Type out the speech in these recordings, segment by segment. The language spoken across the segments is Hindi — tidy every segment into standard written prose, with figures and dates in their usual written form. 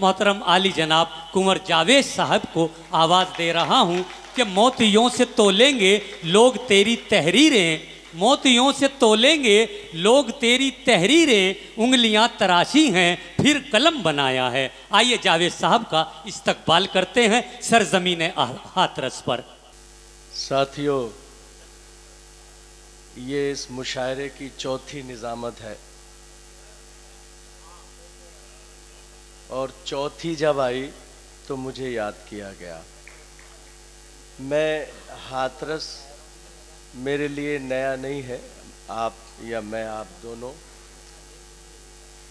मोहतरम आली जनाब कुंवर जावेद साहब को आवाज़ दे रहा हूँ कि मोतियों से तोलेंगे लोग तेरी तहरीरें, मोतियों से तोलेंगे लोग तेरी तहरीरें, उंगलियां तराशी हैं फिर कलम बनाया है। आइए जावेद साहब का इस्तकबाल करते हैं सरजमीन हाथरस पर। साथियों, ये इस मुशायरे की चौथी निज़ामत है और चौथी जब आई तो मुझे याद किया गया। मैं हाथरस मेरे लिए नया नहीं है, आप या मैं, आप दोनों।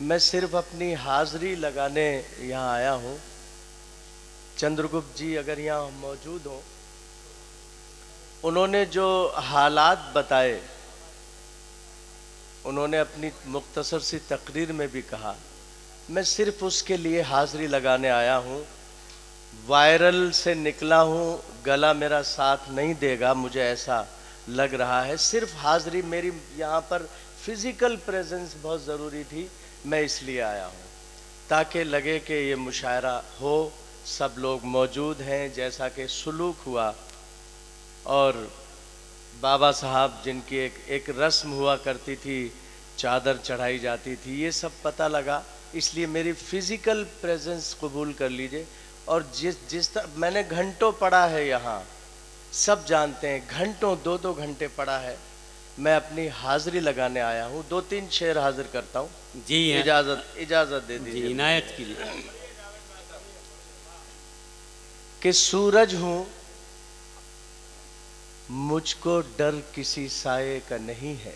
मैं सिर्फ अपनी हाज़री लगाने यहाँ आया हूँ। चंद्रगुप्त जी अगर यहाँ मौजूद हों, उन्होंने जो हालात बताए, उन्होंने अपनी मुख्तसर सी तकरीर में भी कहा, मैं सिर्फ उसके लिए हाज़री लगाने आया हूँ। वायरल से निकला हूँ, गला मेरा साथ नहीं देगा, मुझे ऐसा लग रहा है। सिर्फ हाज़री, मेरी यहाँ पर फिज़िकल प्रेजेंस बहुत ज़रूरी थी, मैं इसलिए आया हूँ ताकि लगे कि ये मुशायरा हो, सब लोग मौजूद हैं, जैसा कि सुलूक हुआ। और बाबा साहब जिनकी एक रस्म हुआ करती थी, चादर चढ़ाई जाती थी, ये सब पता लगा, इसलिए मेरी फ़िज़िकल प्रेजेंस कबूल कर लीजिए। और जिस तरह मैंने घंटों पढ़ा है यहाँ, सब जानते हैं, घंटों 2-2 घंटे पढ़ा है। मैं अपनी हाज़री लगाने आया हूँ। 2-3 शेर हाजिर करता हूँ जी। इजाज़त दे दीजिए, इनायत कीजिए। कि सूरज हूँ, मुझको डर किसी साये का नहीं है।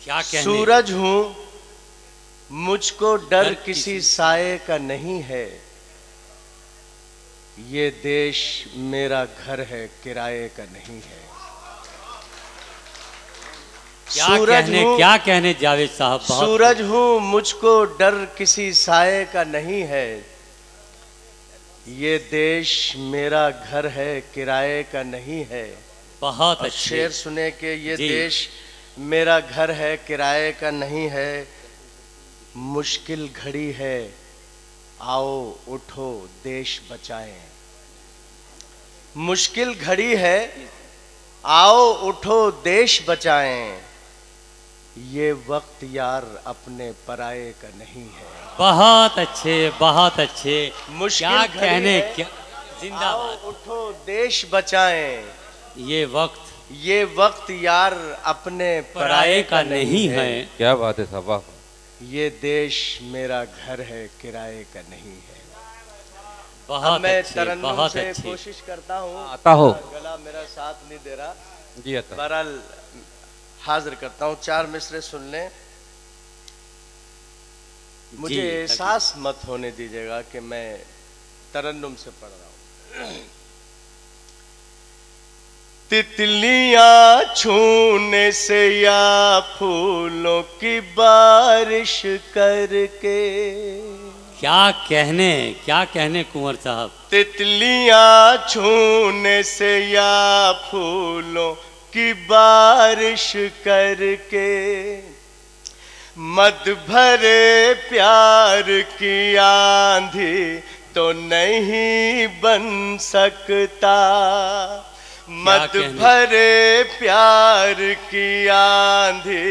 क्या कहने? सूरज हूँ, मुझको डर किसी साये का नहीं है। ये देश मेरा घर है, किराए का नहीं है। क्या कहने जावेद साहब। सूरज हूँ, मुझको डर किसी साये का नहीं है। ये देश मेरा घर है, किराए का नहीं है। बहुत अच्छे शेर सुने कि ये देश मेरा घर है, किराए का नहीं है। मुश्किल घड़ी है, आओ उठो देश बचाएं। मुश्किल घड़ी है, आओ उठो देश बचाएं। ये वक्त यार अपने पराये का नहीं है। बहुत अच्छे, बहुत अच्छे। मुश्किल कहने, क्या जिंदाबाद। उठो देश बचाएं। ये वक्त यार अपने पराये का नहीं है। क्या बात है साहब। ये देश मेरा घर है, किराए का नहीं है। बहुत मैं अच्छे, तरन्नुम बहुत से अच्छे। कोशिश करता हूँ, आता हो, गला मेरा साथ नहीं दे रहा जी। आता बहरहाल हाजिर करता हूँ। 4 मिसरे सुन लें। मुझे एहसास मत होने दीजिएगा कि मैं तरन्नुम से पढ़ रहा हूँ। तितलियां छूने से या फूलों की बारिश करके। क्या कहने कुंवर साहब। तितलियां छूने से या फूलों की बारिश करके, मद भरे प्यार की आंधी तो नहीं बन सकता। मद भरे प्यार की आंधी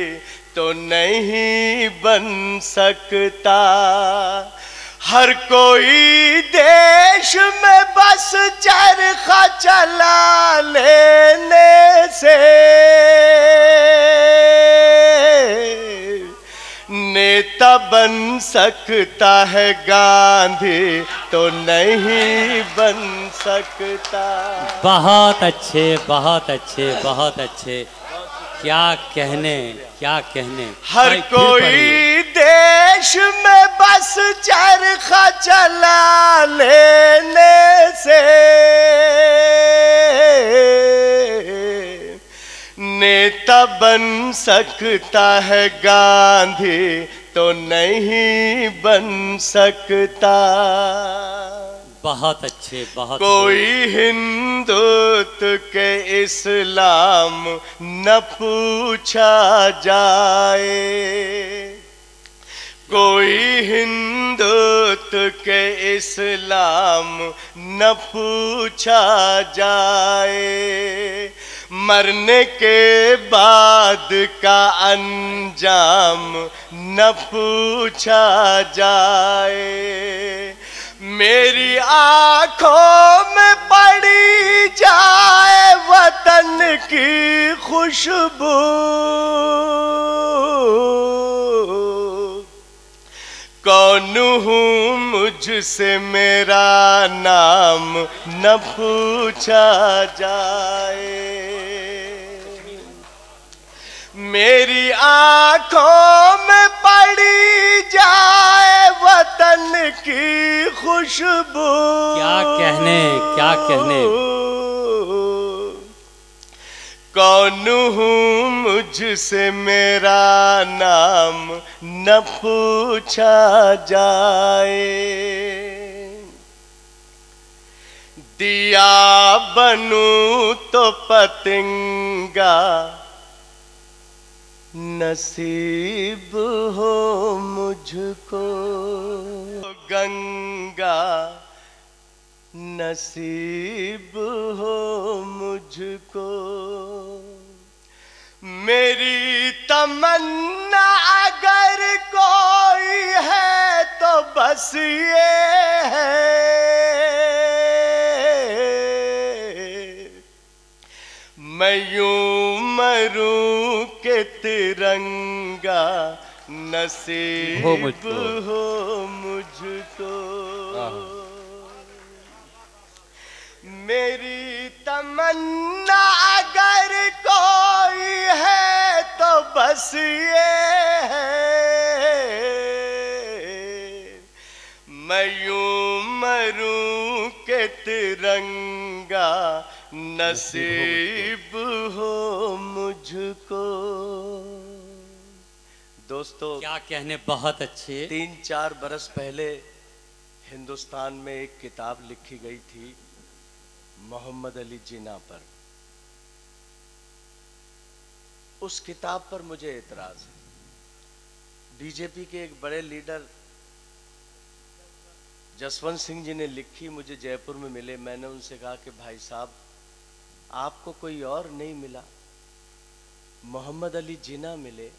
तो नहीं बन सकता। हर कोई देश में बस चरखा चला लेने से नेता बन सकता है, गांधी तो नहीं बन सकता। बहुत अच्छे, बहुत अच्छे, बहुत अच्छे। क्या कहने। हर कोई देश में बस चरखा चला लेने से नेता बन सकता है, गांधी तो नहीं बन सकता। बहुत अच्छे, बहुत। कोई हिंदुत्व के इस्लाम न पूछा जाए, कोई हिंदुत्व के इस्लाम न पूछा जाए, मरने के बाद का अंजाम न पूछा जाए। मेरी आंखों में पड़ी जाए वतन की खुशबू, कौन हूँ मुझसे मेरा नाम न पूछा जाए। मेरी आंखों में पड़ी जाए वतन की खुशबू, क्या कहने, क्या कहने। कौन हूँ मुझसे मेरा नाम न पूछा जाए। दिया बनूं तो पतंगा नसीब हो मुझको, गंगा नसीब हो मुझको। मेरी तमन्ना अगर कोई है तो बस ये है, मैं यूं मरूं के तिरंगा नसीब हो मुझको। मेरी तमन्ना अगर कोई है तो बस ये है, मैं यूं मरूं के तिरंगा नसीब हो मुझको। दोस्तों, क्या कहने, बहुत अच्छे। 3-4 बरस पहले हिंदुस्तान में एक किताब लिखी गई थी मोहम्मद अली जिन्ना पर। उस किताब पर मुझे एतराज है। बीजेपी के एक बड़े लीडर जसवंत सिंह जी ने लिखी, मुझे जयपुर में मिले। मैंने उनसे कहा कि भाई साहब, आपको कोई और नहीं मिला, मोहम्मद अली जिन्ना मिले।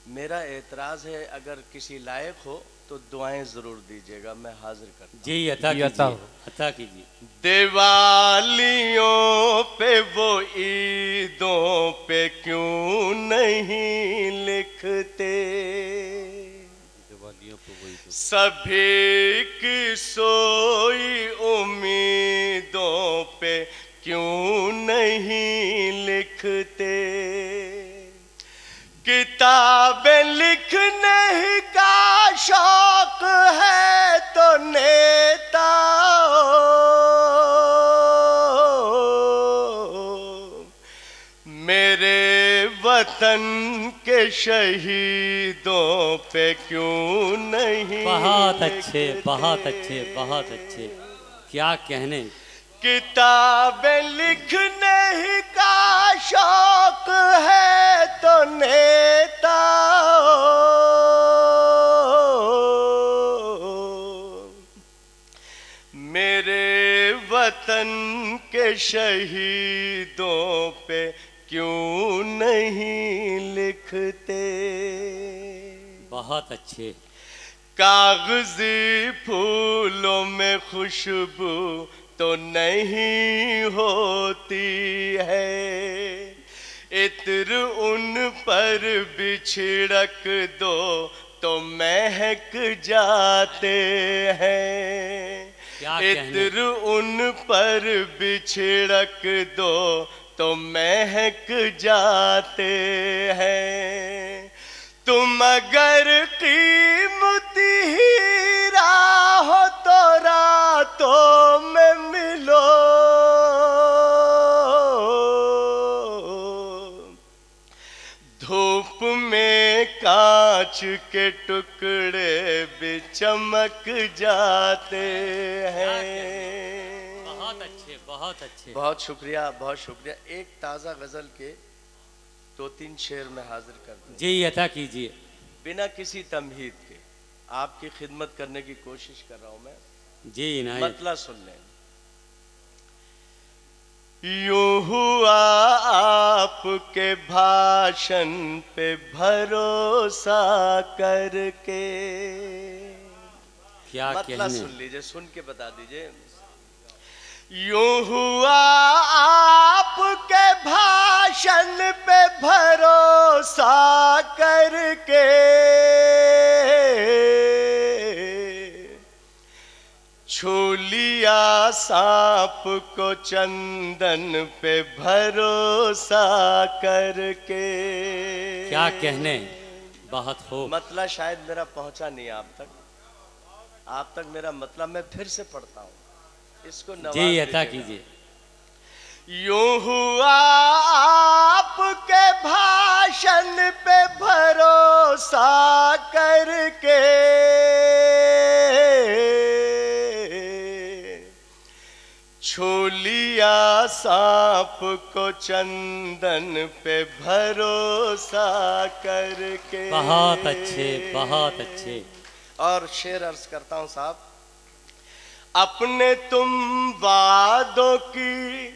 मेरा एतराज है, अगर किसी लायक हो तो दुआएं जरूर दीजिएगा, मैं हाजिर करता हूं। जी अता कीजिए, अता कीजिए। दिवालियों पे वो ईदों पे क्यों नहीं लिखते, दिवालियों पे वही तो। सभी की सोई उम्मीदों पे क्यों नहीं लिखते। किताबें लिखने का शौक है तो नेता मेरे वतन के शहीदों पे क्यों नहीं। बहुत अच्छे, बहुत अच्छे, बहुत अच्छे। क्या कहने। किताबें लिखने ही का शौक है तो नेता मेरे वतन के शहीदों पे क्यों नहीं लिखते। बहुत अच्छे। कागजी फूलों में खुशबू तो नहीं होती है, इत्र उन पर बिछड़क दो तो महक जाते हैं। इत्र उन पर बिछड़क दो तो महक जाते हैं। तुम अगर कीमती हीरा हो तो रातों में मिलो, धूप में कांच के टुकड़े भी चमक जाते हैं। बहुत अच्छे, बहुत अच्छे। बहुत शुक्रिया, बहुत शुक्रिया। एक ताज़ा गज़ल के 2-3 शेर में हाजिर कर दूं। जी अता कीजिए। बिना किसी तमहीद के। आपकी खिदमत करने की कोशिश कर रहा हूं मैं। जी इनायत। मतलब सुन लें। यूं हुआ आपके भाषण पे भरोसा करके। क्या मतलब कहने। सुन लीजिए, सुन के बता दीजिए। यूं हुआ आपके भाषण पे भरोसा करके, छू लिया सांप को चंदन पे भरोसा करके। क्या कहने, बहुत हो। मतलब शायद मेरा पहुंचा नहीं आप तक मेरा मतलब मैं फिर से पढ़ता हूं, इसको नवाज जी अता दीजिएगा। कीजिए। यूं हुआ आपके भाषण पे भरोसा करके, छू लिया सांप को चंदन पे भरोसा करके। बहुत अच्छे, बहुत अच्छे। और शेर अर्ज करता हूं साहब। अपने तुम वादों की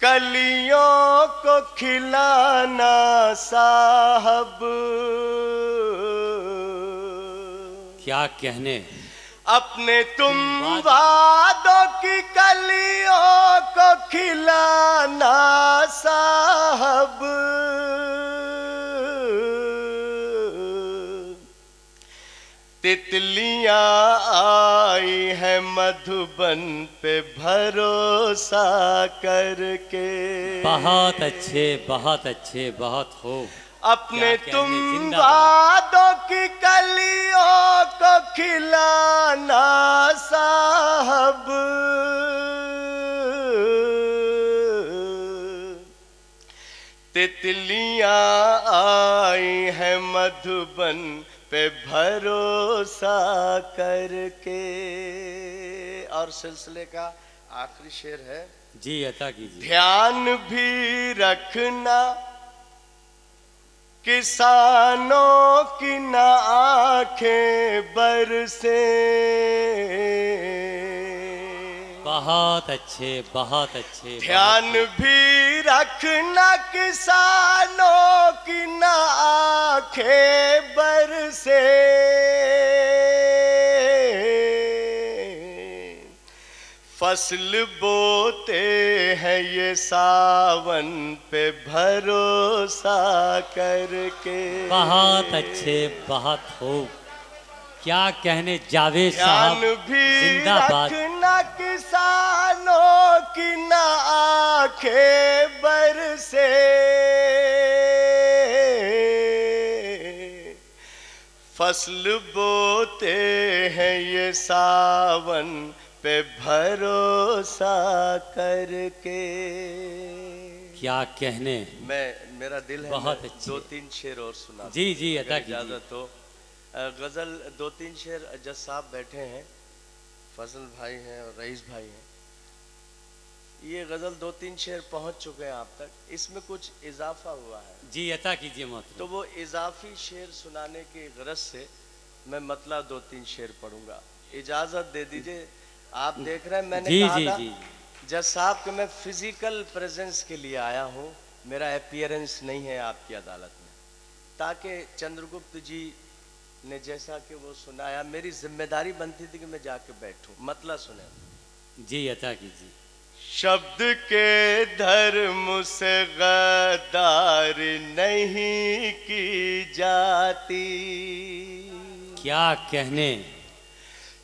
कलियों को खिलाना साहब। क्या कहने। अपने तुम वादों की कलियों को खिलाना साहब। तितलियां आई है मधुबन पे भरोसा करके। बहुत अच्छे, बहुत अच्छे, बहुत हो। अपने क्या तुम कहने, जिंदाबाद। वादों की कलियों को खिलाना साहब। तितलियां आई है मधुबन पे भरोसा करके। और सिलसिले का आखिरी शेर है। जी अता कीजिए। ध्यान भी रखना किसानों की न आंखें बरसे। बहुत अच्छे, बहुत अच्छे। ध्यान भी रखना किसानों की न आंखें बरसे। फसल बोते हैं ये सावन पे भरोसा करके। बहुत अच्छे, बहुत हो। क्या कहने जावेद ध्यान साहब, भी जिंदाबाद। रखना किसानों की न आंखें बरसे। फसल बोते हैं ये सावन पे भरोसा करके। क्या कहने। मेरा दिल है बहुत मैं अच्छे। 2-3 शेर और सुना। जी जी अता अगर कीजिए। इजाजत हो। गजल 2-3 शेर। जज साहब बैठे हैं, फजल भाई हैं और रईस भाई हैं। ये गजल 2-3 शेर पहुंच चुके हैं आप तक। इसमें कुछ इजाफा हुआ है। जी अता कीजिए मोहतरम। तो वो इजाफी शेर सुनाने की गरज से मैं मतलब 2-3 शेर पढ़ूंगा। इजाजत दे दीजिए। आप देख रहे हैं मैंने जी कहा जी था जी। जज साहब कि मैं फिजिकल प्रेजेंस के लिए आया हूँ, मेरा अपीयरेंस नहीं है आपकी अदालत में, ताकि चंद्रगुप्त जी ने जैसा कि वो सुनाया, मेरी जिम्मेदारी बनती थी कि मैं जाके बैठूं। मतलब सुने। जी अता कीजिए। शब्द के धर्म से गद्दार नहीं की जाती। क्या कहने।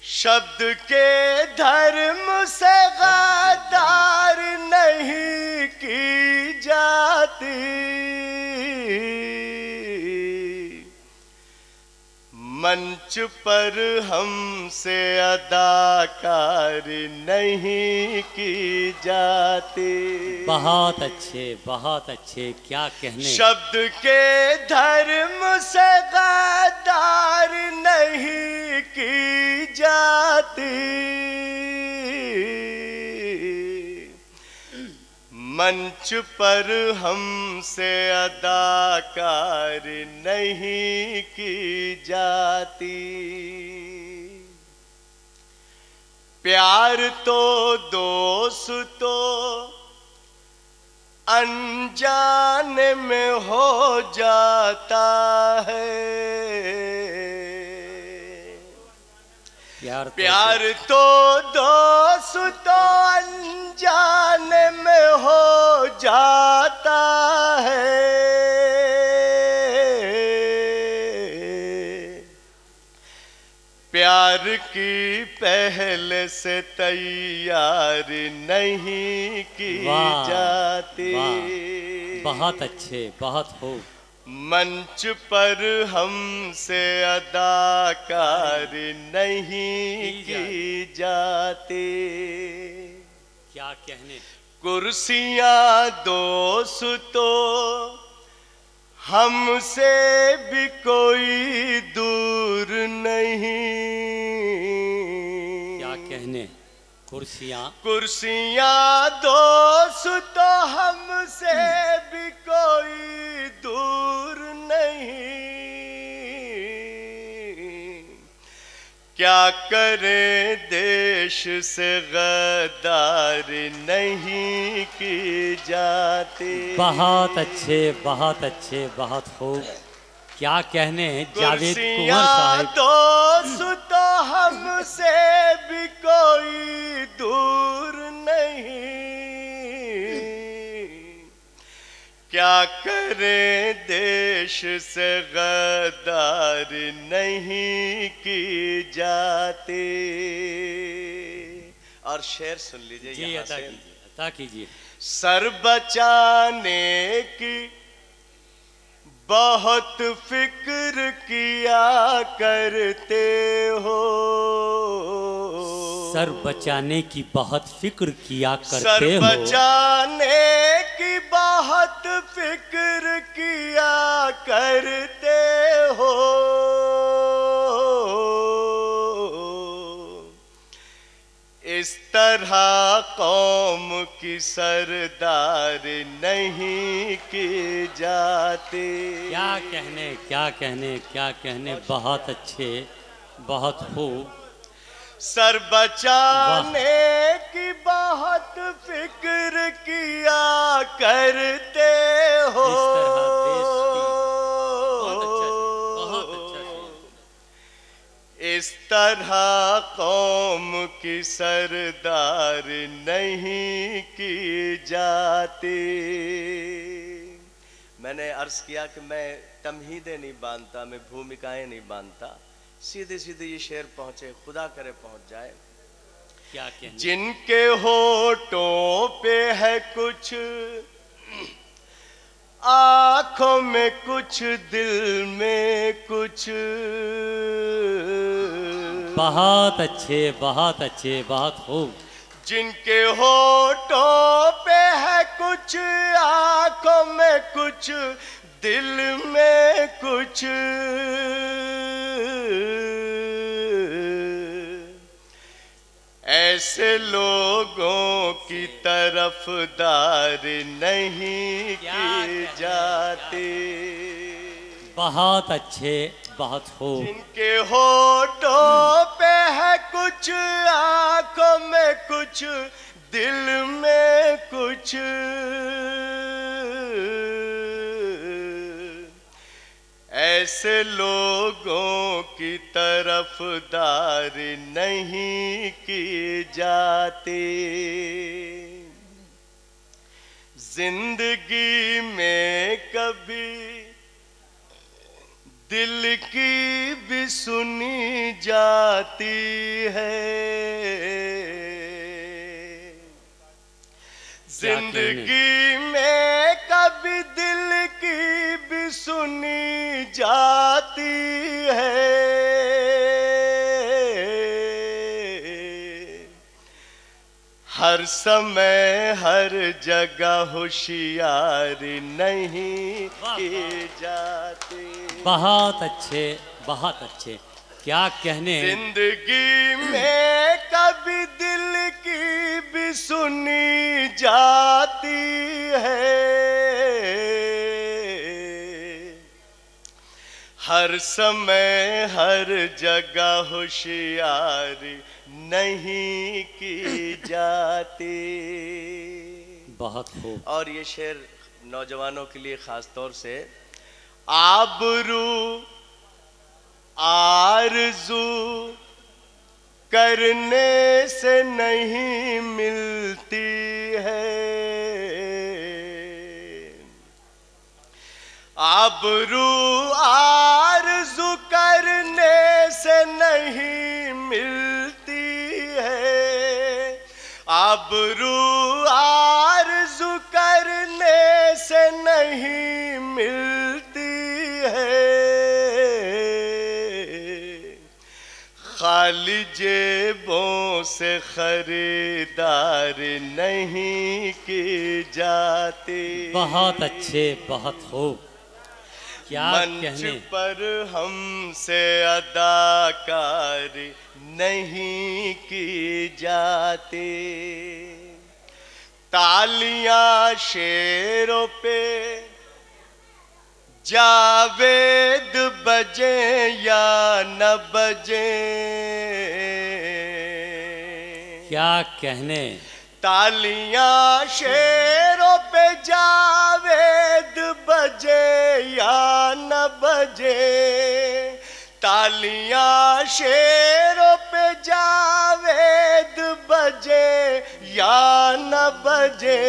शब्द के धर्म से गद्दार नहीं की जाती। मंच पर हमसे अदाकारी नहीं की जाती। बहुत अच्छे, बहुत अच्छे। क्या कहने। शब्द के धर्म से गद्दार नहीं की जाती। मंच पर हमसे अदाकारी नहीं की जाती। प्यार तो दोस्तों अनजाने में हो जाता है। प्यार तो दोस्तों अनजाने में हो जाता है। प्यार की पहले से तैयारी नहीं की जाती। बहुत अच्छे, बहुत खूब। मंच पर हमसे अदाकारी नहीं की जाती। क्या कहने। कुर्सियां दोस्तों हमसे भी कोई दूर नहीं। क्या कहने। कुर्सियां दोस्तों हमसे भी कोई दूर नहीं। क्या करे देश से गद्दारी नहीं की जाती। बहुत अच्छे, बहुत अच्छे, बहुत खूब। क्या कहने हैं जावेद कुंवर साहब। दोस्तों हमसे भी कोई दूर नहीं। क्या करे देश से गद्दारी नहीं की जाती। और शेर सुन लीजिए। जी अता कीजिए। सर बचाने की बहुत फिक्र किया करते हो। सर बचाने की बहुत फिक्र किया करते सर हो। बचाने की बहुत फिक्र किया करते हो। इस तरह कौम की सरदारी नहीं की जाती। क्या कहने, क्या कहने, क्या कहने। बहुत अच्छे, बहुत खूब। सर बचाने की बहुत फिक्र किया करते हो। इस तरह कौम की सरदारी नहीं की जाती। मैंने अर्ज किया कि मैं तमहीदें नहीं बांधता, मैं भूमिकाएं नहीं बांधता। सीधे सीधे ये शेर पहुंचे, खुदा करे पहुंच जाए। क्या कहने। जिनके होठों पे है कुछ, आंखों में कुछ, दिल में कुछ। बहुत अच्छे, बहुत अच्छे, बहुत खूब। जिनके होठों पे है कुछ, आंखों में कुछ, दिल में कुछ। ऐसे लोगों की तरफदारी नहीं की जाती। बहुत अच्छे, बहुत खूब। जिनके होठों पे है कुछ, आंखों में कुछ, दिल में कुछ। ऐसे लोगों की तरफदारी नहीं की जाती। जिंदगी में कभी दिल की भी सुनी जाती है। जिंदगी में कभी दिल की भी सुनी जाती है। हर समय हर जगह होशियारी नहीं की जाती। बहुत अच्छे, बहुत अच्छे। क्या कहने। जिंदगी में कभी दिल की भी सुनी जाती है, हर समय हर जगह होशियारी नहीं की जाती। बहुत खूब। और ये शेर नौजवानों के लिए खास तौर से, आबरू आरज़ू करने से नहीं मिलती है, आबरू आरज़ू करने से नहीं मिलती है, आबरू आरज़ू करने से नहीं मिलती है, खाली जेबों से खरीदार नहीं की जाती। बहुत अच्छे, बहुत खूब। क्या मंच पर हमसे अदाकारी नहीं की जाती, तालियां शेरों पे जावेद बजे या न बजे, क्या कहने। तालियां शेरों पे जावेद बजे या न बजे, तालियां शेरों पे जावेद बजे या न बजे,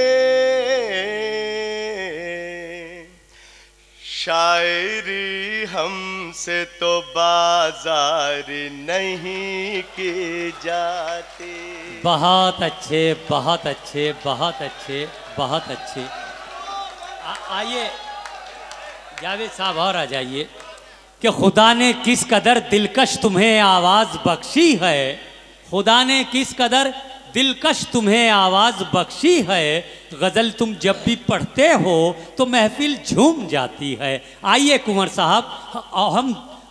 शायरी हमसे तो बाजार नहीं की जाती। बहुत अच्छे, बहुत अच्छे, बहुत अच्छे, बहुत अच्छे। आइए जावेद साहब और आ जाइए कि खुदा ने किस कदर दिलकश तुम्हें आवाज़ बख्शी है, खुदा ने किस कदर दिलकश तुम्हें आवाज़ बख्शी है, गज़ल तुम जब भी पढ़ते हो तो महफिल झूम जाती है। आइए कुंवर साहब, हम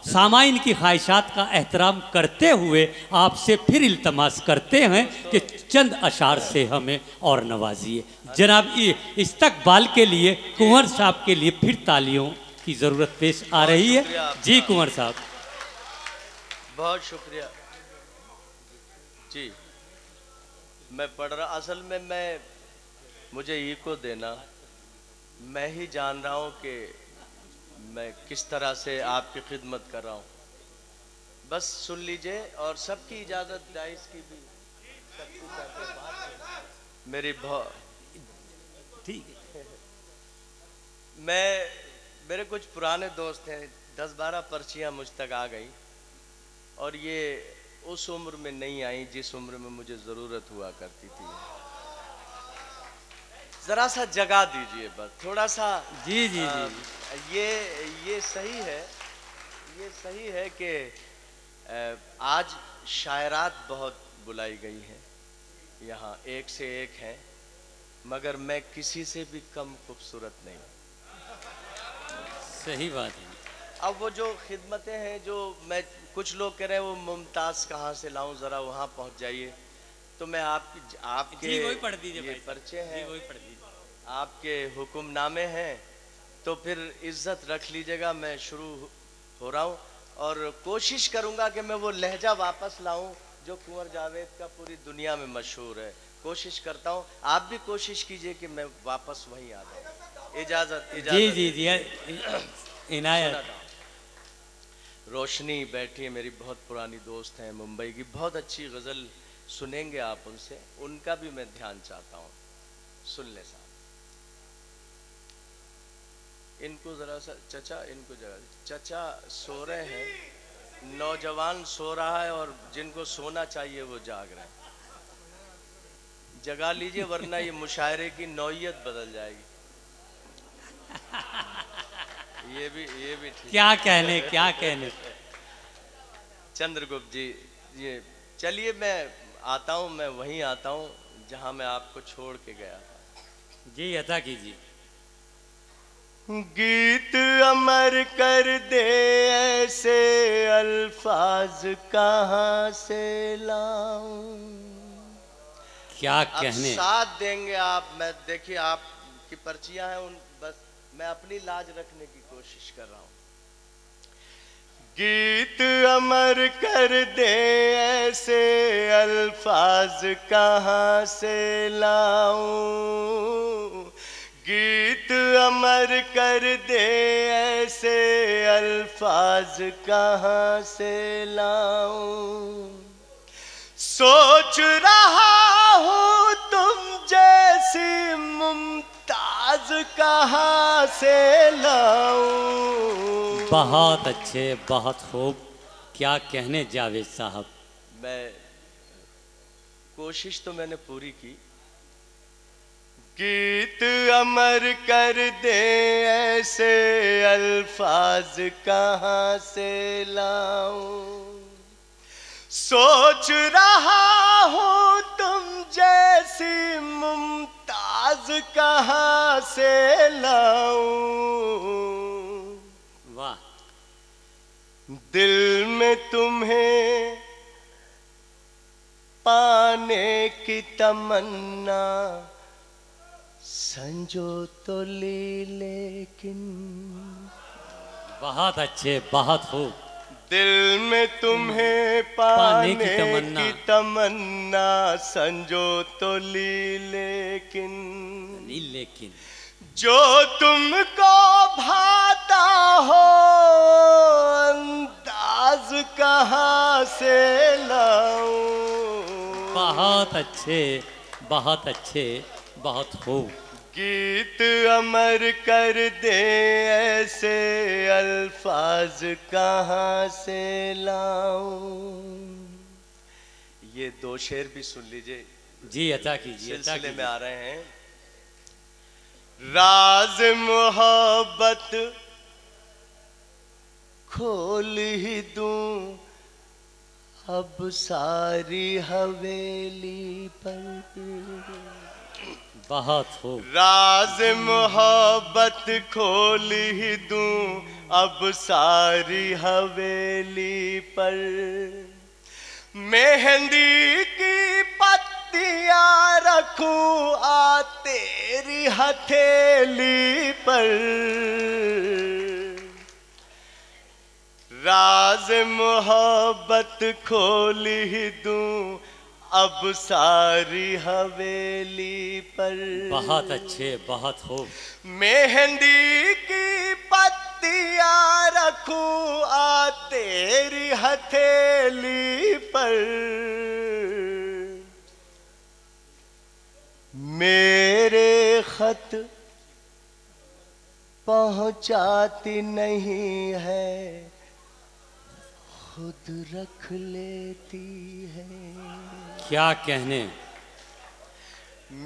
सामाइन की ख्वाहिशात का एहतराम करते हुए आपसे फिर इल्तमास करते हैं कि चंद अशार से हमें और नवाजिए। जनाब इस्तकबाल के लिए कुंवर साहब के लिए फिर तालियों की ज़रूरत पेश आ रही है। जी कुंवर साहब। बहुत शुक्रिया जी। मैं पढ़ रहा, असल में मुझे इको देना, मैं ही जान रहा हूँ कि मैं किस तरह से आपकी खिदमत कर रहा हूँ। बस सुन लीजिए और सबकी इजाज़त जायज़ की भी, सबकी मेरी बहुत ठीक है। मेरे कुछ पुराने दोस्त हैं, 10-12 पर्चियाँ मुझ तक आ गई और ये उस उम्र में नहीं आई जिस उम्र में मुझे ज़रूरत हुआ करती थी। ज़रा सा जगह दीजिए बस, थोड़ा सा। जी जी जी। ये सही है, ये सही है कि आज शायरात बहुत बुलाई गई हैं, यहाँ एक से एक हैं, मगर मैं किसी से भी कम खूबसूरत नहीं। सही बात है। अब वो जो खिदमतें हैं, जो मैं, कुछ लोग कह रहे हैं वो मुमताज़ कहाँ से लाऊं, ज़रा वहाँ पहुँच जाइए, तो मैं आपके वही पढ़ दीजिए, ये पर्चे हैं, वही पढ़ दीजिए, आपके हुक्मनामे हैं, तो फिर इज्जत रख लीजिएगा। मैं शुरू हो रहा हूँ और कोशिश करूँगा कि मैं वो लहजा वापस लाऊं जो कुंवर जावेद का पूरी दुनिया में मशहूर है। कोशिश करता हूँ, आप भी कोशिश कीजिए कि मैं वापस वहीं आ जाऊँ। इजाज़त जी जी जी इनायत। रोशनी बैठी है, मेरी बहुत पुरानी दोस्त हैं, मुंबई की, बहुत अच्छी गज़ल सुनेंगे आप उनसे, उनका भी मैं ध्यान चाहता हूँ। सुन ले साहब, इनको ज़रा सा, चचा इनको जगह, चचा सो रहे हैं, नौजवान सो रहा है और जिनको सोना चाहिए वो जाग रहे हैं। जगा लीजिए वरना ये मुशायरे की नौइयत बदल जाएगी। ये भी ठीक। क्या कहने। चंद्रगुप्त जी, ये चलिए मैं आता हूँ, मैं वहीं आता हूँ जहाँ मैं आपको छोड़ के गया था। जी अता कीजिए। गीत अमर कर दे ऐसे अल्फाज कहाँ से लाऊं, क्या अब कहने। साथ देंगे आप। मैं देखिए आपकी पर्चियां हैं उन, बस मैं अपनी लाज रखने की कोशिश कर रहा हूं। गीत अमर कर दे ऐसे अल्फाज कहाँ से लाऊं, गीत अमर कर दे ऐसे अल्फाज कहाँ से लाऊं। सोच रहा हूँ तुम जैसी मुमताज कहाँ से लाऊं। बहुत अच्छे, बहुत खूब। क्या कहने जावेद साहब। मैं कोशिश तो मैंने पूरी की। गीत अमर कर दे ऐसे अल्फाज कहाँ से लाऊं। सोच रहा हूँ तुम जैसी मुमताज कहाँ से लाऊं। वाह। दिल में तुम्हें पाने की तमन्ना संजो तो ली लेकिन। बहुत अच्छे, बहुत खूब। दिल में तुम्हें पाने की तमन्ना संजो तो ली लेकिन। जो तुमको भाता हो अंदाज कहाँ से लाऊं। बहुत अच्छे, बहुत अच्छे, बहुत खूब। गीत अमर कर दे ऐसे अल्फाज कहाँ से लाऊं। ये दो शेर भी सुन लीजिए। जी अता कीजिए, सिलसिले में आ रहे हैं। राज मोहब्बत खोल ही दूं अब सारी हवेली पर। बहुत खूब। राज मोहब्बत खोल ही दूं अब सारी हवेली पर। मेहंदी की पत्तियां रखूं आ तेरी हथेली पर। राज मोहब्बत खोल ही दूं अब सारी हवेली पर। बहुत अच्छे, बहुत खूब। मेहंदी की पत्तियां रखूं आ तेरी हथेली पर। मेरे खत पहुंचाती नहीं है खुद रख लेती है। क्या कहने।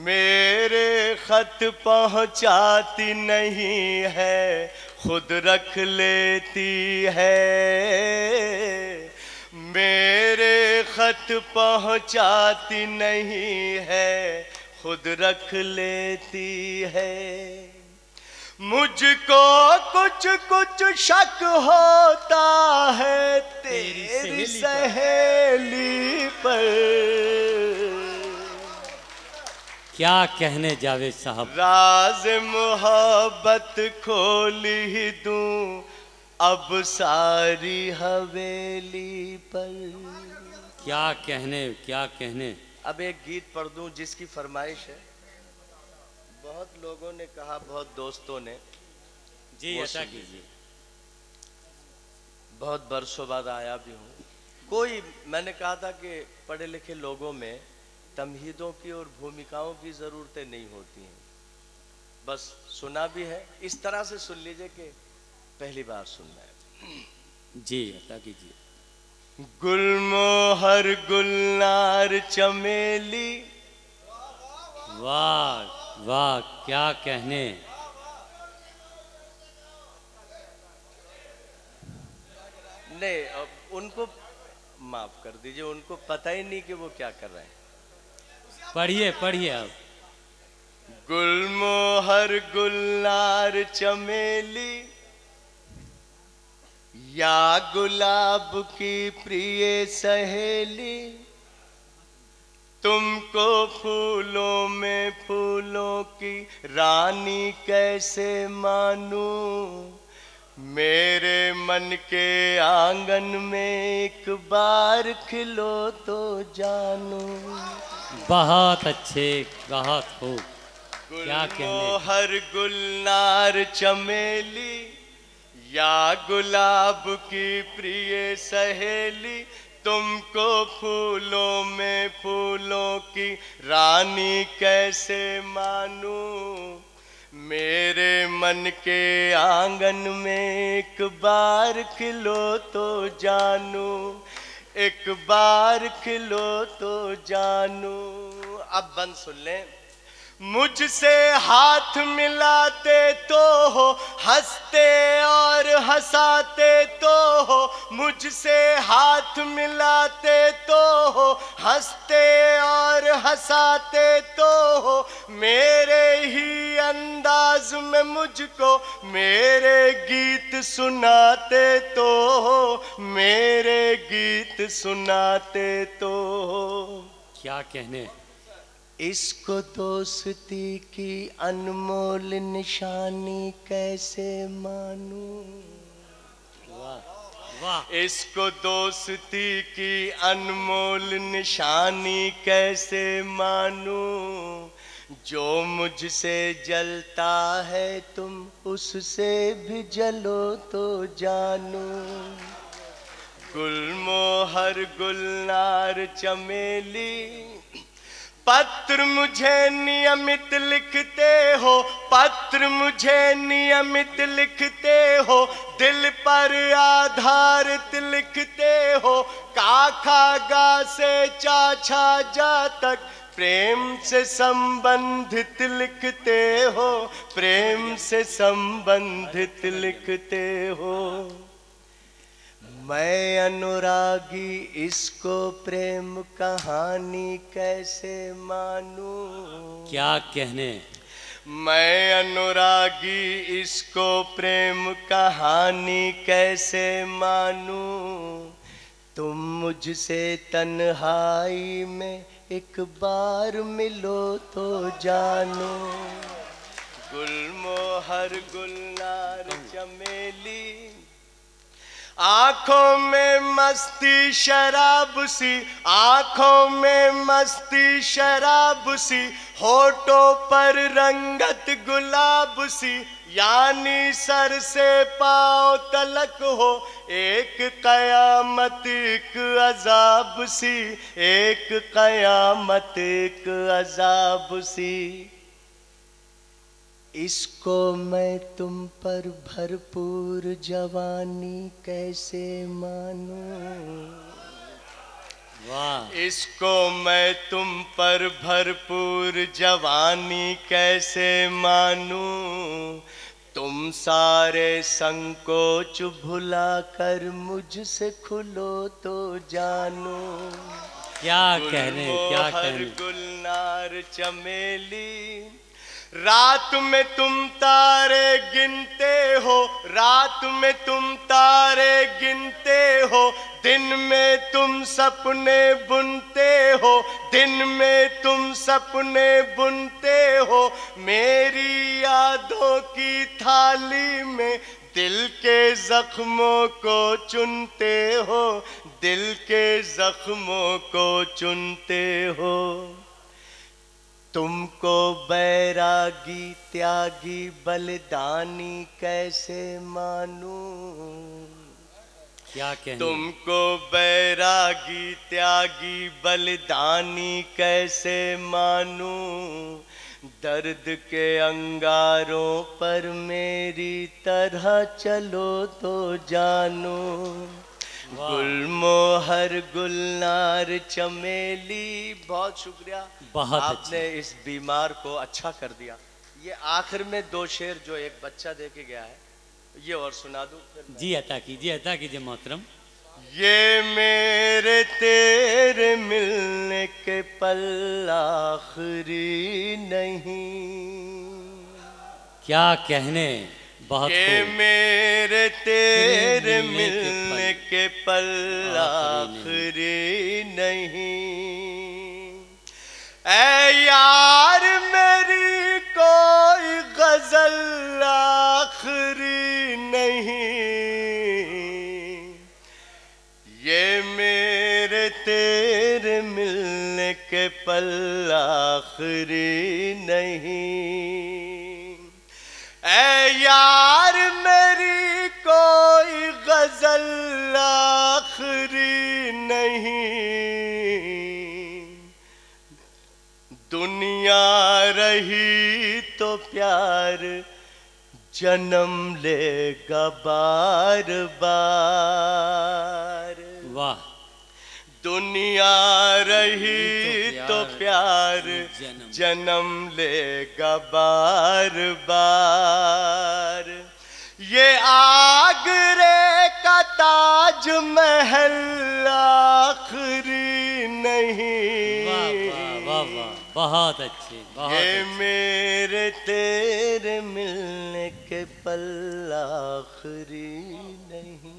मेरे खत पहुंचाती नहीं है खुद रख लेती है। मेरे खत पहुंचाती नहीं है खुद रख लेती है। मुझको कुछ कुछ शक होता है तेरी सहेली पर। क्या कहने जावेद साहब। राज मोहब्बत खोल ही दूं अब सारी हवेली पर। क्या कहने, क्या कहने। अब एक गीत पढ़ दूं जिसकी फरमाइश है। बहुत लोगों ने कहा, बहुत दोस्तों ने। जी ऐसा कीजिए। बहुत बरसों बाद आया भी हूँ। कोई, मैंने कहा था कि पढ़े लिखे लोगों में तमहीदों की और भूमिकाओं की ज़रूरतें नहीं होती हैं, बस सुना भी है। इस तरह से सुन लीजिए कि पहली बार सुनना है। जी अता कीजिए। गुलमोहर गुलनार चमेली। वाह वाह, क्या कहने। नहीं, अब उनको माफ कर दीजिए, उनको पता ही नहीं कि वो क्या कर रहे हैं। पढ़िए पढ़िए अब। गुलमोहर गुलनार चमेली या गुलाब की प्रिय सहेली, तुमको फूलों में फूलों की रानी कैसे मानूं, मेरे मन के आंगन में एक बार खिलो तो जानूं। बहुत अच्छे, बहुत खूब। क्या कहने। हर गुलनार चमेली या गुलाब की प्रिय सहेली, तुमको फूलों में फूलों की रानी कैसे मानूं, मेरे मन के आंगन में एक बार खिलो तो जानूं, एक बार खिलो तो जानूं। अब बंद सुन लें। मुझसे हाथ मिलाते तो हो, हंसते और हंसाते तो हो, मुझसे हाथ मिलाते तो हो, हंसते और हंसाते तो हो, मेरे ही अंदाज में मुझको मेरे गीत सुनाते तो हो, मेरे गीत सुनाते तो हो। क्या कहने। इसको दोस्ती की अनमोल निशानी कैसे मानूं, वाह वाह। इसको दोस्ती की अनमोल निशानी कैसे मानूं, जो मुझसे जलता है तुम उससे भी जलो तो जानूं। गुलमोहर गुलनार चमेली, पत्र मुझे नियमित लिखते हो, पत्र मुझे नियमित लिखते हो, दिल पर आधारित लिखते हो, काखा गा से चाचा जा तक प्रेम से संबंधित लिखते हो, प्रेम से संबंधित लिखते हो। मैं अनुरागी इसको प्रेम कहानी कैसे मानूं, क्या कहने। मैं अनुरागी इसको प्रेम कहानी कैसे मानूं, तुम मुझसे तन्हाई में एक बार मिलो तो जानूं। गुलमोहर गुलनार चमेली, आंखों में मस्ती शराब सी, आंखों में मस्ती शराब सी, होठों पर रंगत गुलाब सी, यानी सर से पांव तलक हो एक कयामत एक अजाब सी, एक कयामत एक अजाब सी। इसको मैं तुम पर भरपूर जवानी कैसे मानूं, वाह। इसको मैं तुम पर भरपूर जवानी कैसे मानूं, तुम सारे संकोच भुला कर मुझसे खुलो तो जानूं। क्या कहने, क्या कहने। गुलनार चमेली, रात में तुम तारे गिनते हो, रात में तुम तारे गिनते हो, दिन में तुम सपने बुनते हो, दिन में तुम सपने बुनते हो, मेरी यादों की थाली में दिल के जख्मों को चुनते हो, दिल के जख्मों को चुनते हो। तुमको बैरागी त्यागी बलिदानी कैसे मानूं, क्या कहने। तुमको बैरागी त्यागी बलिदानी कैसे मानूं, दर्द के अंगारों पर मेरी तरह चलो तो जानूं। गुलमोहर गुलनार चमेली, बहुत शुक्रिया, बहुत आपने इस बीमार को अच्छा कर दिया। ये आखिर में दो शेर जो एक बच्चा दे के गया है ये और सुना दूं फिर। जी अता कीजिए मोहतरम। ये मेरे तेरे मिलने के पल आखिरी नहीं, क्या कहने। बहुत ये मेरे तेरे मिलने के पल आखिरी नहीं, तेरे मिलने के पल आखिरी नहीं। ऐ यार मेरी कोई गजल आखिरी नहीं। दुनिया रही तो प्यार जन्म लेगा बार बार। वाह। दुनिया रही तो प्यार जन्म लेगा बार बार। ये आगरे का ताज महल आखिरी नहीं। वाह वाह वाह, बहुत अच्छे, बहुत ये अच्छे। मेरे तेरे मिलने के पल आखिरी नहीं।